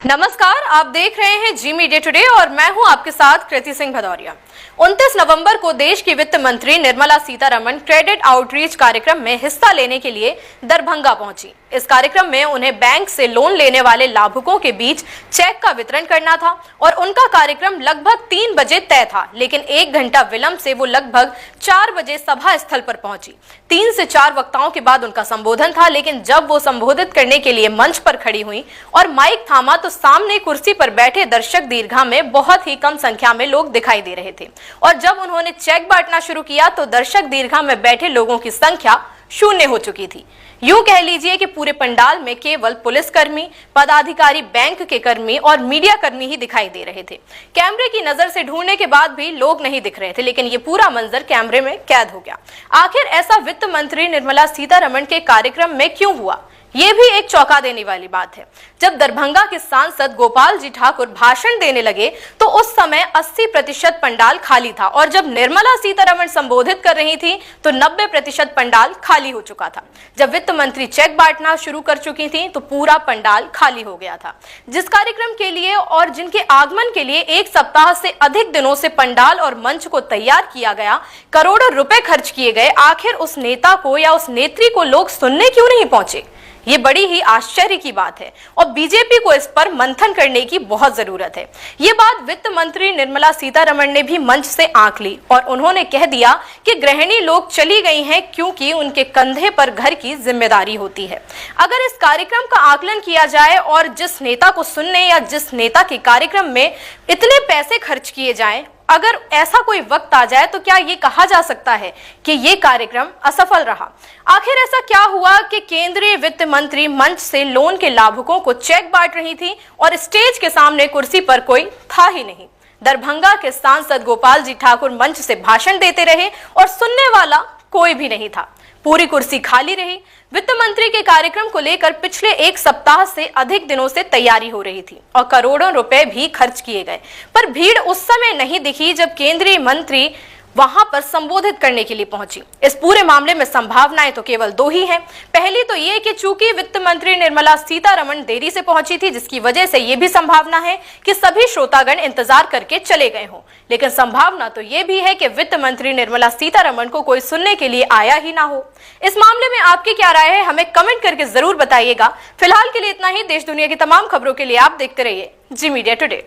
नमस्कार, आप देख रहे हैं जी मीडिया टुडे और मैं हूं आपके साथ कृति सिंह भदौरिया। 29 नवंबर को देश की वित्त मंत्री निर्मला सीतारमण क्रेडिट आउटरीच कार्यक्रम में हिस्सा लेने के लिए दरभंगा पहुंची। इस कार्यक्रम में उन्हें बैंक से लोन लेने वाले लाभुकों के बीच चेक का वितरण करना था और उनका कार्यक्रम लगभग 3 बजे तय था, लेकिन 1 घंटा विलंब से वो लगभग 4 बजे सभा स्थल पर पहुंची। 3 से 4 वक्ताओं के बाद उनका संबोधन था, लेकिन जब वो संबोधित करने के लिए मंच पर खड़ी हुई और माइक थामा तो सामने कुर्सी पर बैठे दर्शक दीर्घा में बहुत ही कम संख्या में लोग दिखाई दे रहे थे और जब उन्होंने चेक बांटना शुरू किया तो दर्शक दीर्घा में बैठे लोगों की संख्या 0 हो चुकी थी। यूं कह लीजिए कि पूरे पंडाल में केवल पुलिसकर्मी, पदाधिकारी, बैंक के कर्मी और मीडिया कर्मी ही दिखाई दे रहे थे। कैमरे की नजर से ढूंढने के बाद भी लोग नहीं दिख रहे थे, लेकिन ये पूरा मंजर कैमरे में कैद हो गया। आखिर ऐसा वित्त मंत्री निर्मला सीतारमण के कार्यक्रम में क्यों हुआ? ये भी एक चौंका देने वाली बात है। जब दरभंगा के सांसद गोपाल जी ठाकुर भाषण देने लगे तो उस समय 80% पंडाल खाली था और जब निर्मला सीतारमण संबोधित कर रही थी तो 90% पंडाल खाली हो चुका था। जब वित्त मंत्री चेक बांटना शुरू कर चुकी थी तो पूरा पंडाल खाली हो गया था। जिस कार्यक्रम के लिए और जिनके आगमन के लिए 1 सप्ताह से अधिक दिनों से पंडाल और मंच को तैयार किया गया, करोड़ों रुपए खर्च किए गए, आखिर उस नेता को या उस नेत्री को लोग सुनने क्यों नहीं पहुंचे? ये बड़ी ही आश्चर्य की बात है और बीजेपी को इस पर मंथन करने की बहुत जरूरत है। ये बात वित्त मंत्री निर्मला सीतारमण ने भी मंच से आंक ली और उन्होंने कह दिया कि गृहिणी लोग चली गई हैं क्योंकि उनके कंधे पर घर की जिम्मेदारी होती है। अगर इस कार्यक्रम का आकलन किया जाए और जिस नेता को सुनने या जिस नेता के कार्यक्रम में इतने पैसे खर्च किए जाएं, अगर ऐसा कोई वक्त आ जाए तो क्या ये कहा जा सकता है कि ये कार्यक्रम असफल रहा? आखिर ऐसा क्या हुआ कि केंद्रीय वित्त मंत्री मंच से लोन के लाभुकों को चेक बांट रही थी और स्टेज के सामने कुर्सी पर कोई था ही नहीं? दरभंगा के सांसद गोपाल जी ठाकुर मंच से भाषण देते रहे और सुनने वाला कोई भी नहीं था। पूरी कुर्सी खाली रही। वित्त मंत्री के कार्यक्रम को लेकर पिछले 1 सप्ताह से अधिक दिनों से तैयारी हो रही थी और करोड़ों रुपए भी खर्च किए गए, पर भीड़ उस समय नहीं दिखी जब केंद्रीय मंत्री वहां पर संबोधित करने के लिए पहुंची। इस पूरे मामले में संभावनाएं तो केवल 2 ही हैं। पहली तो ये कि चूंकि वित्त मंत्री निर्मला सीतारमण देरी से पहुंची थी, जिसकी वजह से ये भी संभावना है कि सभी श्रोतागण इंतजार करके चले गए हों। लेकिन संभावना तो ये भी है कि वित्त मंत्री निर्मला सीतारमण को कोई सुनने के लिए आया ही ना हो। इस मामले में आपकी क्या राय है, हमें कमेंट करके जरूर बताइएगा। फिलहाल के लिए इतना ही। देश दुनिया की तमाम खबरों के लिए आप देखते रहिए जी मीडिया टुडे।